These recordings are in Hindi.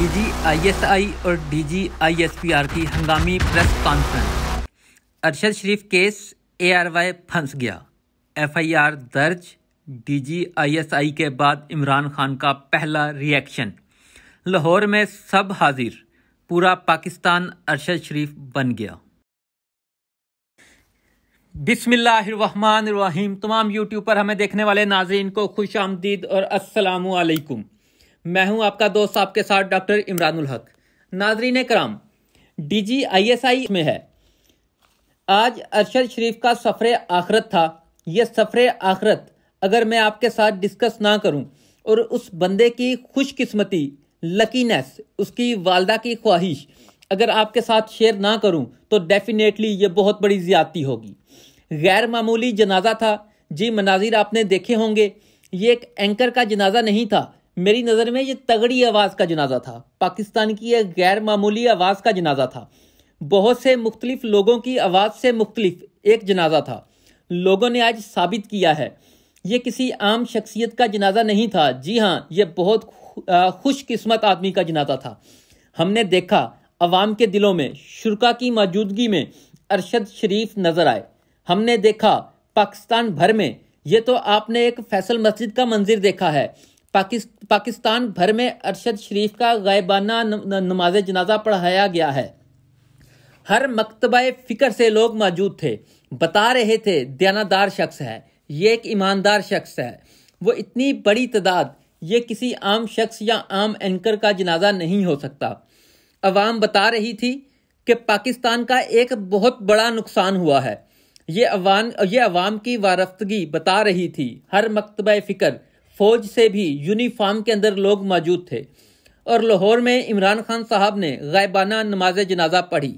DGISI और DGISPR की हंगामी प्रेस कॉन्फ्रेंस। अरशद शरीफ केस ARY फंस गया। FIR दर्ज। DGISI के बाद इमरान खान का पहला रिएक्शन। लाहौर में सब हाजिर, पूरा पाकिस्तान अरशद शरीफ बन गया। बिस्मिल्लाहिर्रहमानिर्रहीम। तमाम यूट्यूब पर हमें देखने वाले नाज़रीन को खुश आमदीद और अस्सलामु अलैकुम। मैं हूं आपका दोस्त, आपके साथ डॉक्टर इमरानुल हक। नाज़रीन कराम, DGISI में है। आज अरशद शरीफ का सफ़रे आखरत था। यह सफ़रे आखरत अगर मैं आपके साथ डिस्कस ना करूं और उस बंदे की खुशकिस्मती, लकीनेस, उसकी वालदा की ख्वाहिश अगर आपके साथ शेयर ना करूं तो डेफिनेटली ये बहुत बड़ी ज़्यादती होगी। गैर मामूली जनाजा था जी। मनाजिर आपने देखे होंगे। ये एक एंकर का जनाजा नहीं था, मेरी नज़र में ये तगड़ी आवाज़ का जनाजा था। पाकिस्तान की एक गैर मामूली आवाज़ का जनाजा था। बहुत से मुख्तलिफ लोगों की आवाज़ से मुख्तलिफ एक जनाजा था। लोगों ने आज साबित किया है ये किसी आम शख्सियत का जनाजा नहीं था। जी हाँ, ये बहुत खुशकिस्मत आदमी का जनाजा था। हमने देखा अवाम के दिलों में शुरका की मौजूदगी में अरशद शरीफ नजर आए। हमने देखा पाकिस्तान भर में, ये तो आपने एक फैसल मस्जिद का मंजिर देखा है। पाकिस्तान भर में अरशद शरीफ का गायबाना नमाज जनाजा पढ़ाया गया है। हर मकतबा फिक्र से लोग मौजूद थे, बता रहे थे दयानतदार शख्स है, ये एक ईमानदार शख्स है। वो इतनी बड़ी तादाद, ये किसी आम शख्स या आम एंकर का जनाजा नहीं हो सकता। अवाम बता रही थी कि पाकिस्तान का एक बहुत बड़ा नुकसान हुआ है। ये अवाम की वारफ्तगी बता रही थी। हर मकतबा फिक्र, फौज से भी यूनिफॉर्म के अंदर लोग मौजूद थे। और लाहौर में इमरान खान साहब ने गायबाना नमाज जनाजा पढ़ी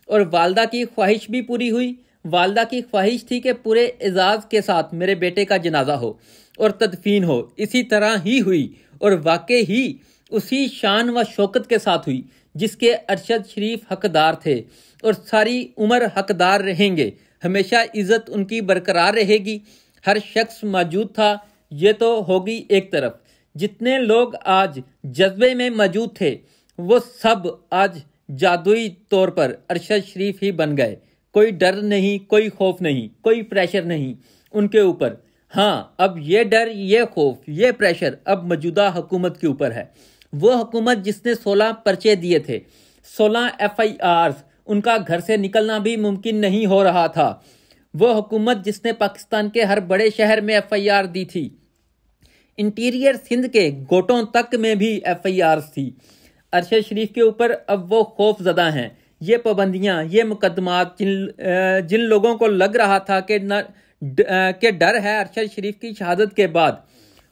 और वालदा की ख्वाहिश भी पूरी हुई। वालदा की ख्वाहिश थी कि पूरे एजाज के साथ मेरे बेटे का जनाजा हो और तदफीन हो। इसी तरह ही हुई और वाकई ही उसी शान व शौकत के साथ हुई जिसके अरशद शरीफ हकदार थे और सारी उम्र हकदार रहेंगे। हमेशा इज्जत उनकी बरकरार रहेगी। हर शख्स मौजूद था। ये तो होगी एक तरफ। जितने लोग आज जज्बे में मौजूद थे वो सब आज जादुई तौर पर अरशद शरीफ ही बन गए। कोई डर नहीं, कोई खौफ नहीं, कोई प्रेशर नहीं उनके ऊपर। हाँ, अब ये डर, ये खौफ, ये प्रेशर अब मौजूदा हुकूमत के ऊपर है। वो हुकूमत जिसने 16 पर्चे दिए थे, 16 FIRs, उनका घर से निकलना भी मुमकिन नहीं हो रहा था। वो हुकूमत जिसने पाकिस्तान के हर बड़े शहर में FIR दी थी, इंटीरियर सिंध के गोटों तक में भी FIRs थी। अरशद शरीफ के ऊपर अब वो खौफ ज़दा हैं। ये पाबंदियाँ, ये मुकदमात, जिन लोगों को लग रहा था कि डर है अरशद शरीफ की शहादत के बाद,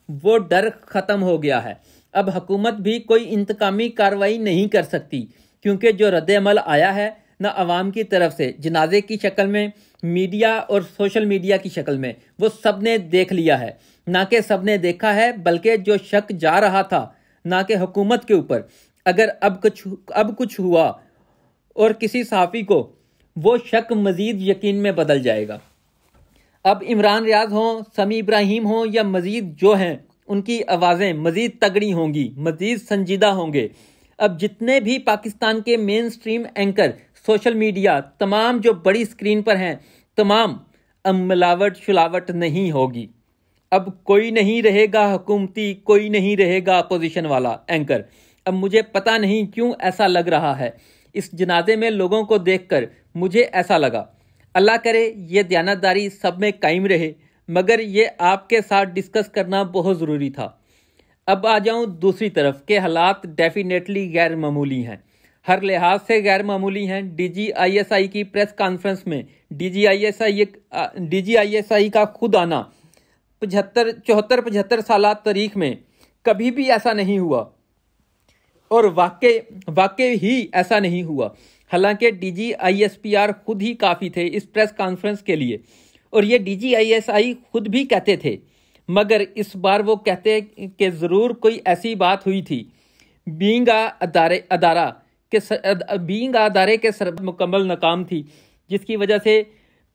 वो डर ख़त्म हो गया है। अब हुकूमत भी कोई इंतकामी कार्रवाई नहीं कर सकती क्योंकि जो रद्द-ए-अमल आया है ना अवाम की तरफ से, जनाजे की शक्ल में, मीडिया और सोशल मीडिया की शक्ल में, वो सब ने देख लिया है। ना कि सब ने देखा है, बल्कि जो शक जा रहा था ना कि हुकूमत के ऊपर, अगर अब कुछ हुआ और किसी सहाफ़ी को, वो शक मज़ीद यकीन में बदल जाएगा। अब इमरान रियाज हों, समी इब्राहिम हों या मज़ीद जो हैं, उनकी आवाज़ें मज़ीद तगड़ी होंगी, मज़ीद संजीदा होंगे। अब जितने भी पाकिस्तान के main stream anchor, social media, तमाम जो बड़ी स्क्रीन पर हैं, तमाम अब मिलावट शुलावट नहीं होगी। अब कोई नहीं रहेगा हुकूमती, कोई नहीं रहेगा अपोजिशन वाला एंकर। अब मुझे पता नहीं क्यों ऐसा लग रहा है। इस जनाजे में लोगों को देखकर मुझे ऐसा लगा। अल्लाह करे ये दयानतदारी सब में कायम रहे, मगर ये आपके साथ डिस्कस करना बहुत ज़रूरी था। अब आ जाऊं दूसरी तरफ के हालात डेफिनेटली गैर मामूली हैं, हर लिहाज से गैर मामूली हैं। DGISI की प्रेस कॉन्फ्रेंस में DGISI का खुद आना 74 साल तारीख में कभी भी ऐसा नहीं हुआ और वाकई ही ऐसा नहीं हुआ। हालांकि DGISPR खुद ही काफ़ी थे इस प्रेस कॉन्फ्रेंस के लिए और ये DGISI खुद भी कहते थे, मगर इस बार वो कहते कि ज़रूर कोई ऐसी बात हुई थी। बीइंग अदारे के सर मुकम्मल नाकाम थी, जिसकी वजह से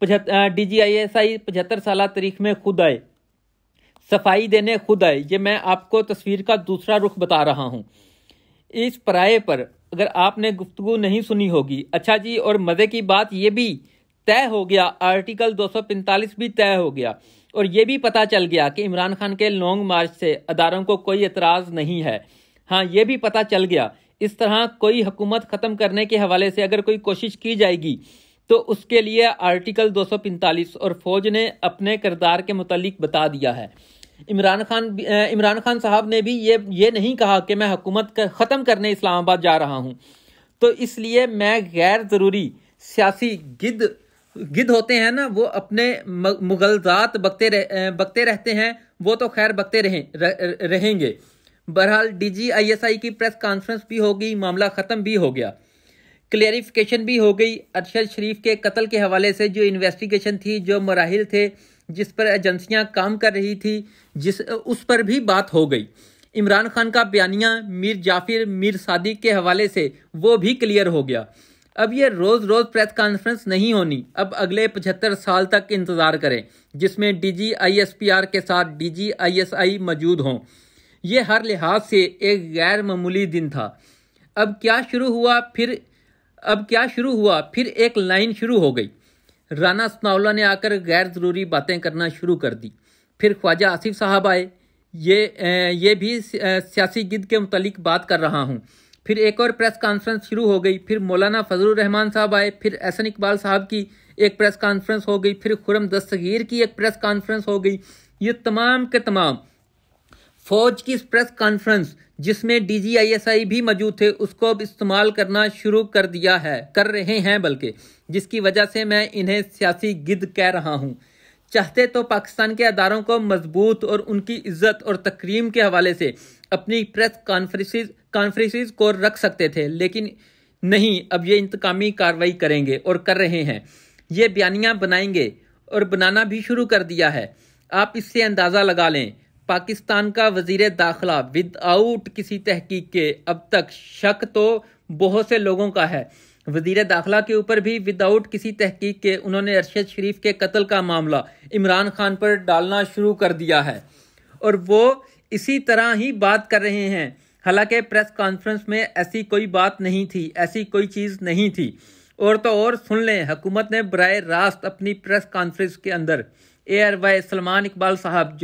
DGISI 75 साल तारीख में खुद आए, सफाई देने खुद आए। ये मैं आपको तस्वीर का दूसरा रुख बता रहा हूँ। इस पराये पर अगर आपने गुफ्तगू नहीं सुनी होगी। अच्छा जी, और मज़े की बात ये भी तय हो गया, आर्टिकल 245 भी तय हो गया और ये भी पता चल गया कि इमरान खान के लॉन्ग मार्च से अदारों को कोई एतराज़ नहीं है। हाँ, ये भी पता चल गया इस तरह कोई हुकूमत ख़त्म करने के हवाले से अगर कोई कोशिश की जाएगी तो उसके लिए आर्टिकल 245 और फौज ने अपने किरदार के मुतालिक बता दिया है। इमरान खान साहब ने भी ये नहीं कहा कि मैं हुकूमत ख़त्म करने इस्लामाबाद जा रहा हूँ। तो इसलिए मैं गैर ज़रूरी सियासी गिद्ध होते हैं ना, वो अपने मुगलजात बकते रहते हैं, वो तो खैर बकते रहेंगे। बहरहाल DGISI की प्रेस कॉन्फ्रेंस भी हो गई, मामला ख़त्म भी हो गया, क्लेरिफिकेशन भी हो गई। अरशद शरीफ के कत्ल के हवाले से जो इन्वेस्टिगेशन थी, जो मराहिल थे जिस पर एजेंसियां काम कर रही थी, उस पर भी बात हो गई। इमरान खान का बयानिया मीर जाफिर मीर सादिक के हवाले से वो भी क्लियर हो गया। अब ये रोज़ रोज़ प्रेस कॉन्फ्रेंस नहीं होनी, अब अगले 75 साल तक इंतज़ार करें जिसमें DGISPR के साथ DGISI मौजूद हों। ये हर लिहाज से एक गैर मामूली दिन था। अब क्या शुरू हुआ फिर एक लाइन शुरू हो गई। राना सनाउल्लाह ने आकर गैर ज़रूरी बातें करना शुरू कर दी। फिर ख्वाजा आसिफ साहब आए, ये भी सियासी गिद्ध के मुतालिक बात कर रहा हूँ। फिर एक और प्रेस कॉन्फ्रेंस शुरू हो गई। फिर मौलाना फजलुर रहमान साहब आए, फिर एहसन इकबाल साहब की एक प्रेस कॉन्फ्रेंस हो गई, फिर खुर्रम दस्तगीर की एक प्रेस कॉन्फ्रेंस हो गई। ये तमाम के तमाम फौज की प्रेस कॉन्फ्रेंस जिसमें DGISI भी मौजूद थे, उसको अब इस्तेमाल करना शुरू कर रहे हैं बल्कि, जिसकी वजह से मैं इन्हें सियासी गिद्ध कह रहा हूँ। चाहते तो पाकिस्तान के अदारों को मजबूत और उनकी इज्जत और तकरीम के हवाले से अपनी प्रेस कॉन्फ्रेंसेस को रख सकते थे, लेकिन नहीं, अब ये इंतकामी कार्रवाई करेंगे और कर रहे हैं। ये बयानियाँ बनाएंगे और बनाना भी शुरू कर दिया है। आप इससे अंदाज़ा लगा लें, पाकिस्तान का वजीर दाखिला विदाउट किसी तहकीक के, अब तक शक तो बहुत से लोगों का है वजीर दाखिला के ऊपर भी, विदाउट किसी तहकीक के उन्होंने अरशद शरीफ के कत्ल का मामला इमरान खान पर डालना शुरू कर दिया है और वो इसी तरह ही बात कर रहे हैं। हालांकि प्रेस कॉन्फ्रेंस में ऐसी कोई बात नहीं थी, ऐसी कोई चीज़ नहीं थी। और तो और सुन लें, हुकूमत ने बराए रास्त अपनी प्रेस कॉन्फ्रेंस के अंदर ARY सलमान इकबाल साहब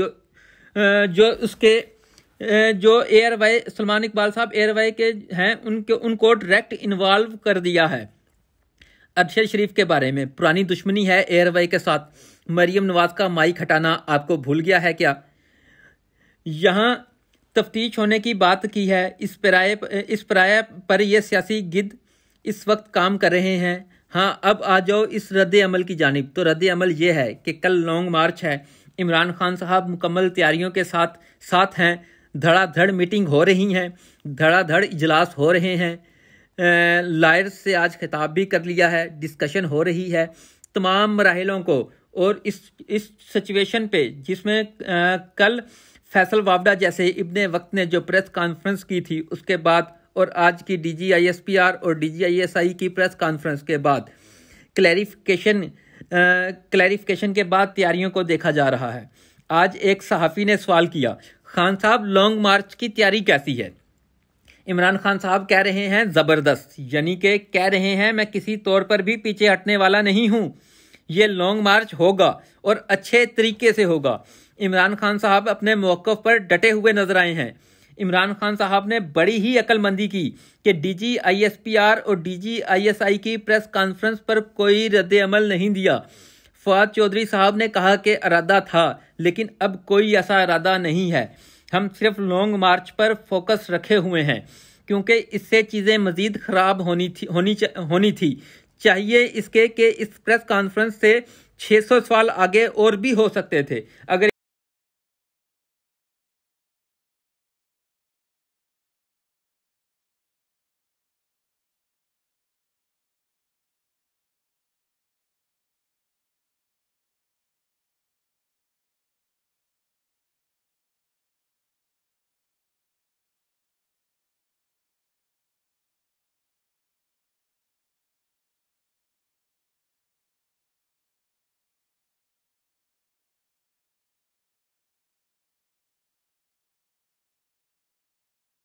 सलमान इकबाल साहब ARY के हैं, उनको डायरेक्ट इन्वॉल्व कर दिया है अरशद शरीफ के बारे में। पुरानी दुश्मनी है ARY के साथ। मरियम नवाज का माइक हटाना आपको भूल गया है क्या? यहाँ तफ्तीश होने की बात की है। इस पराये पर ये सियासी गिद्ध इस वक्त काम कर रहे हैं। हाँ, अब आ जाओ इस रद्द अमल की जानिब। तो रद्द अमल ये है कि कल लॉन्ग मार्च है। इमरान खान साहब मुकम्मल तैयारियों के साथ हैं। धड़ाधड़ मीटिंग हो रही हैं, धड़ाधड़ इजलास हो रहे हैं। लायर्स से आज खिताब भी कर लिया है, डिस्कशन हो रही है तमाम मराहिलों को। और इस सिचुएशन पे जिसमें कल फैसल वावडा जैसे इब्ने वक्त ने जो प्रेस कॉन्फ्रेंस की थी, उसके बाद और आज की DGISPR और DGISI की प्रेस कॉन्फ्रेंस के बाद क्लैरिफिकेशन के बाद तैयारियों को देखा जा रहा है। आज एक सहाफ़ी ने सवाल किया, खान साहब लॉन्ग मार्च की तैयारी कैसी है? इमरान खान साहब कह रहे हैं ज़बरदस्त, यानी कि कह रहे हैं मैं किसी तौर पर भी पीछे हटने वाला नहीं हूँ। ये लॉन्ग मार्च होगा और अच्छे तरीके से होगा। इमरान खान साहब अपने मौक़िफ़ पर डटे हुए नजर आए हैं। इमरान खान साहब ने बड़ी ही अक्लमंदी की कि DGISPR और DGISI की प्रेस कॉन्फ्रेंस पर कोई रद्द अमल नहीं दिया। फवाद चौधरी साहब ने कहा कि इरादा था, लेकिन अब कोई ऐसा इरादा नहीं है। हम सिर्फ लॉन्ग मार्च पर फोकस रखे हुए हैं, क्योंकि इससे चीज़ें मज़ीद ख़राब होनी थी। चाहिए इसके कि इस प्रेस कॉन्फ्रेंस से 600 सवाल आगे और भी हो सकते थे। अगर